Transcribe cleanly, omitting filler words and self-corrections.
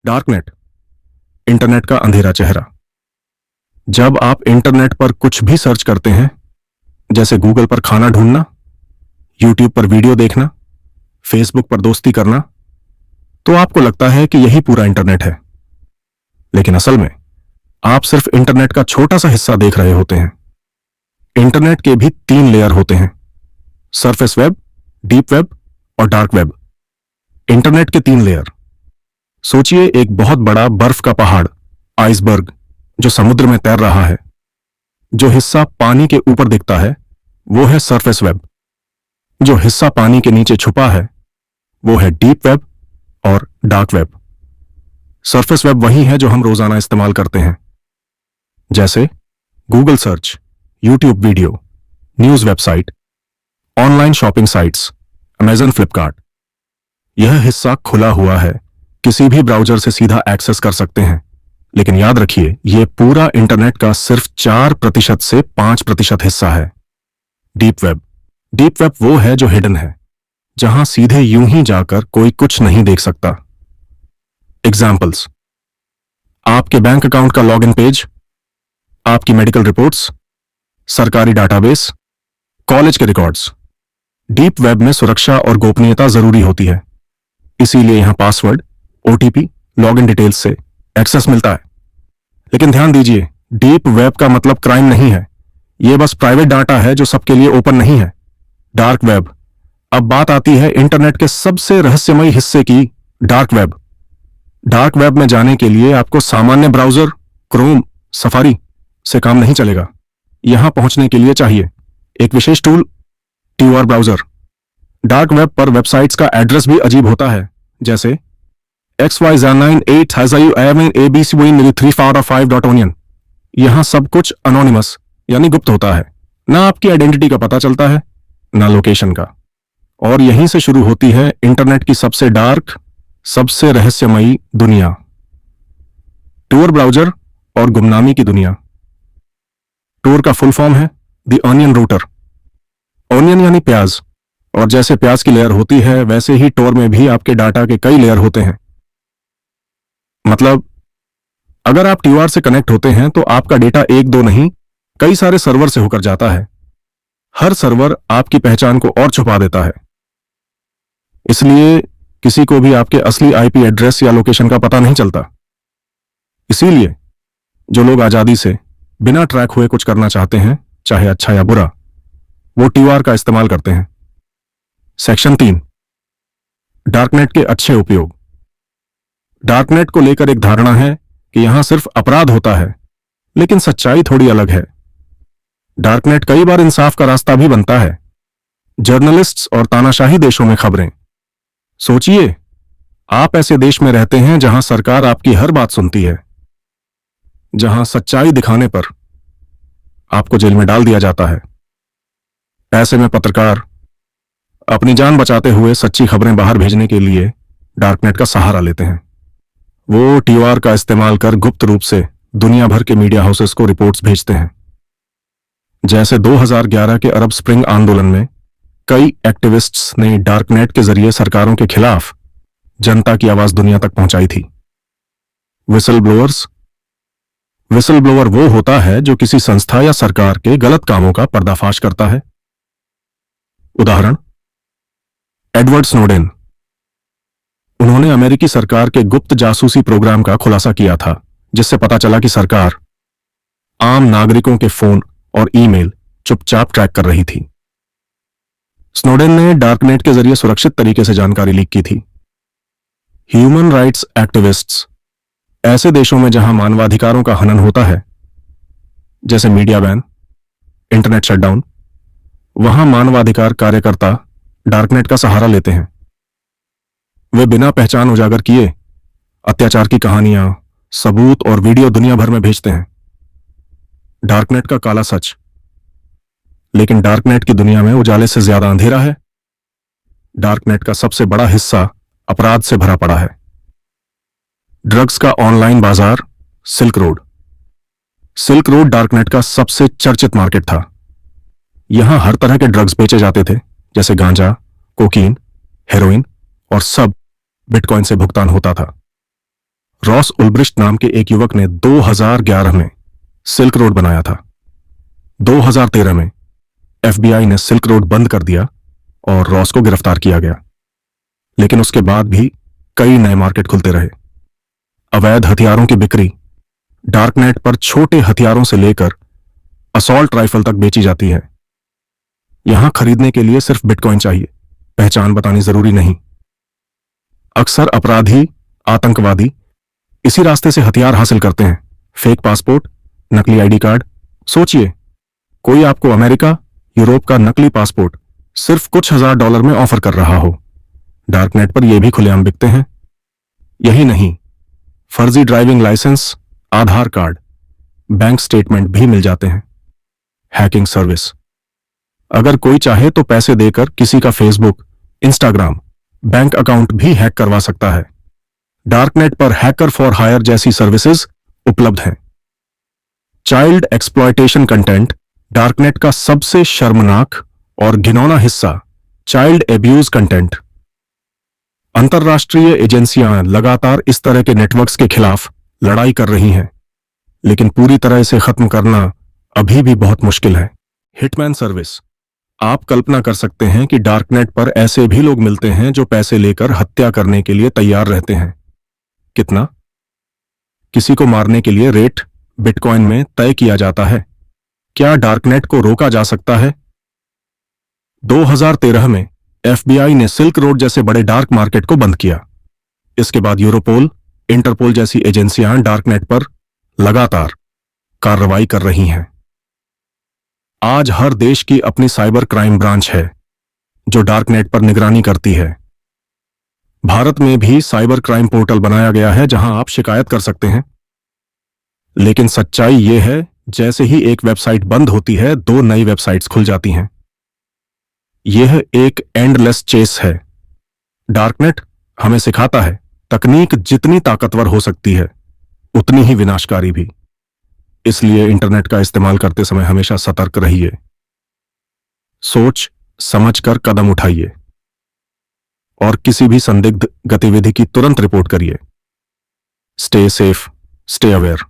Darknet, internet का अंधेरा चेहरा। जब आप इंटरनेट पर कुछ भी सर्च करते हैं, जैसे गूगल पर खाना ढूंढना, यूट्यूब पर वीडियो देखना, फेसबुक पर दोस्ती करना, तो आपको लगता है कि यही पूरा इंटरनेट है। लेकिन असल में आप सिर्फ इंटरनेट का छोटा सा हिस्सा देख रहे होते हैं। इंटरनेट के भी 3 लेयर होते हैं: सरफेस वेब, डीप वेब और डार्क वेब। इंटरनेट के 3 लेयर। सोचिए एक बहुत बड़ा बर्फ का पहाड़, आइसबर्ग, जो समुद्र में तैर रहा है। जो हिस्सा पानी के ऊपर दिखता है वो है सरफेस वेब। जो हिस्सा पानी के नीचे छुपा है वो है डीप वेब और डार्क वेब। सरफेस वेब वही है जो हम रोजाना इस्तेमाल करते हैं, जैसे Google search, YouTube video, news website, online shopping sites, Amazon, Flipkart. यह हिस्सा खुला हुआ है, किसी भी ब्राउज़र से सीधा एक्सेस कर सकते हैं। लेकिन याद रखिए, यह पूरा इंटरनेट का सिर्फ 4% से 5% हिस्सा है। Deep web. डीप वेब वो है जो हिडन है, जहां सीधे यूं ही जाकर कोई कुछ नहीं देख सकता। एग्जाम्पल्स: आपके बैंक अकाउंट का लॉगिन पेज, आपकी मेडिकल रिपोर्ट्स, सरकारी डाटाबेस, कॉलेज के रिकॉर्ड्स। डीप वेब में सुरक्षा और गोपनीयता जरूरी होती है, इसीलिए यहां पासवर्ड, ओटीपी, लॉगिन डिटेल्स से एक्सेस मिलता है। लेकिन ध्यान दीजिए, डीप वेब का मतलब क्राइम नहीं है। यह बस प्राइवेट डाटा है जो सबके लिए ओपन नहीं है। Dark web. अब बात आती है इंटरनेट के सबसे रहस्यमयी हिस्से की, डार्क वेब। डार्क वेब में जाने के लिए आपको सामान्य ब्राउजर, क्रोम, सफारी से काम नहीं चलेगा। यहां पहुंचने के लिए चाहिए एक विशेष tool, TOR browser. Dark web पर वेबसाइट्स का एड्रेस भी अजीब होता है, जैसे xyz98abc345.onion। यहां सब कुछ अनोनिमस यानी गुप्त होता है। ना आपकी आइडेंटिटी का पता चलता है, ना लोकेशन का। और यहीं से शुरू होती है इंटरनेट की सबसे डार्क, सबसे रहस्यमयी दुनिया, टूर ब्राउजर और गुमनामी की दुनिया। टूर का फुल फॉर्म है द ऑनियन रूटर। ऑनियन यानी प्याज, और जैसे प्याज की लेयर होती है वैसे ही टोर में भी आपके डाटा के कई लेयर होते हैं। मतलब अगर आप टीओआर से कनेक्ट होते हैं तो आपका डेटा एक दो नहीं, कई सारे सर्वर से होकर जाता है। हर सर्वर आपकी पहचान को और छुपा देता है, इसलिए किसी को भी आपके असली आईपी एड्रेस या लोकेशन का पता नहीं चलता। इसीलिए जो लोग आजादी से बिना ट्रैक हुए कुछ करना चाहते हैं, चाहे अच्छा या बुरा, वो टीओआर का इस्तेमाल करते हैं। सेक्शन 3, डार्कनेट के अच्छे उपयोग। डार्कनेट को लेकर एक धारणा है कि यहां सिर्फ अपराध होता है, लेकिन सच्चाई थोड़ी अलग है। डार्कनेट कई बार इंसाफ का रास्ता भी बनता है। जर्नलिस्ट्स और तानाशाही देशों में खबरें। सोचिए, आप ऐसे देश में रहते हैं जहां सरकार आपकी हर बात सुनती है, जहां सच्चाई दिखाने पर आपको जेल में डाल दिया जाता है। ऐसे में पत्रकार अपनी जान बचाते हुए सच्ची खबरें बाहर भेजने के लिए डार्कनेट का सहारा लेते हैं। वो टीओआर का इस्तेमाल कर गुप्त रूप से दुनिया भर के मीडिया हाउसेस को रिपोर्ट्स भेजते हैं। जैसे 2011 के अरब स्प्रिंग आंदोलन में कई एक्टिविस्ट्स ने डार्कनेट के जरिए सरकारों के खिलाफ जनता की आवाज दुनिया तक पहुंचाई थी। Whistle blowers. विसल ब्लोअर वो होता है जो किसी संस्था या सरकार के गलत कामों का पर्दाफाश करता है। उदाहरण, एडवर्ड स्नोडेन। उन्होंने अमेरिकी सरकार के गुप्त जासूसी प्रोग्राम का खुलासा किया था, जिससे पता चला कि सरकार आम नागरिकों के फोन और ईमेल चुपचाप ट्रैक कर रही थी। स्नोडेन ने डार्कनेट के जरिए सुरक्षित तरीके से जानकारी लीक की थी। Human rights activists. ऐसे देशों में जहां मानवाधिकारों का हनन होता है, जैसे मीडिया बैन, इंटरनेट शटडाउन, वहां मानवाधिकार कार्यकर्ता डार्कनेट का सहारा लेते हैं। वे बिना पहचान उजागर किए अत्याचार की कहानियां, सबूत और वीडियो दुनिया भर में भेजते हैं। डार्कनेट का काला सच। लेकिन डार्कनेट की दुनिया में उजाले से ज्यादा अंधेरा है। डार्कनेट का सबसे बड़ा हिस्सा अपराध से भरा पड़ा है। ड्रग्स का ऑनलाइन बाजार, silk road. Silk road darknet का सबसे चर्चित मार्केट था। यहां हर तरह के ड्रग्स बेचे जाते थे, जैसे गांजा, कोकीन, हेरोइन, और सब बिटकॉइन से भुगतान होता था। रॉस उल्ब्रिस्ट नाम के एक युवक ने 2011 में सिल्क रोड बनाया था। 2013 में एफबीआई ने सिल्क रोड बंद कर दिया और रॉस को गिरफ्तार किया गया। लेकिन उसके बाद भी कई नए मार्केट खुलते रहे। अवैध हथियारों की बिक्री डार्कनेट पर छोटे हथियारों से लेकर असॉल्ट राइफल तक बेची जाती है। यहां खरीदने के लिए सिर्फ बिटकॉइन चाहिए, पहचान बतानी जरूरी नहीं। अक्सर अपराधी, आतंकवादी इसी रास्ते से हथियार हासिल करते हैं। फेक पासपोर्ट, नकली आईडी कार्ड। सोचिए, कोई आपको अमेरिका, यूरोप का नकली पासपोर्ट सिर्फ कुछ $1000 में ऑफर कर रहा हो। डार्कनेट पर यह भी खुलेआम बिकते हैं। यही नहीं, फर्जी ड्राइविंग लाइसेंस, आधार कार्ड, बैंक स्टेटमेंट भी मिल जाते हैं। हैकिंग सर्विस, अगर कोई चाहे तो पैसे देकर किसी का फेसबुक, इंस्टाग्राम, बैंक अकाउंट भी हैक करवा सकता है। डार्कनेट पर हैकर फॉर हायर जैसी सर्विसेज उपलब्ध हैं। चाइल्ड एक्सप्लॉयटेशन कंटेंट डार्कनेट का सबसे शर्मनाक और घिनौना हिस्सा। Child abuse content. अंतरराष्ट्रीय एजेंसियां लगातार इस तरह के नेटवर्क्स के खिलाफ लड़ाई कर रही हैं, लेकिन पूरी तरह इसे खत्म करना अभी भी बहुत मुश्किल है। हिटमैन सर्विस, आप कल्पना कर सकते हैं कि डार्कनेट पर ऐसे भी लोग मिलते हैं जो पैसे लेकर हत्या करने के लिए तैयार रहते हैं। कितना? किसी को मारने के लिए रेट बिटकॉइन में तय किया जाता है। क्या डार्कनेट को रोका जा सकता है? 2013 में एफबीआई ने सिल्क रोड जैसे बड़े डार्क मार्केट को बंद किया। इसके बाद यूरोपोल, इंटरपोल जैसी एजेंसियां डार्कनेट पर लगातार कार्रवाई कर रही हैं। आज हर देश की अपनी साइबर क्राइम ब्रांच है जो डार्कनेट पर निगरानी करती है। भारत में भी साइबर क्राइम पोर्टल बनाया गया है जहां आप शिकायत कर सकते हैं। लेकिन सच्चाई यह है, जैसे ही एक वेबसाइट बंद होती है, 2 नई वेबसाइट्स खुल जाती हैं। यह एक एंडलेस चेस है। डार्कनेट हमें सिखाता है, तकनीक जितनी ताकतवर हो सकती है, उतनी ही विनाशकारी भी। इसलिए इंटरनेट का इस्तेमाल करते समय हमेशा सतर्क रहिए। सोच समझकर कदम उठाइए और किसी भी संदिग्ध गतिविधि की तुरंत रिपोर्ट करिए। Stay safe, stay aware.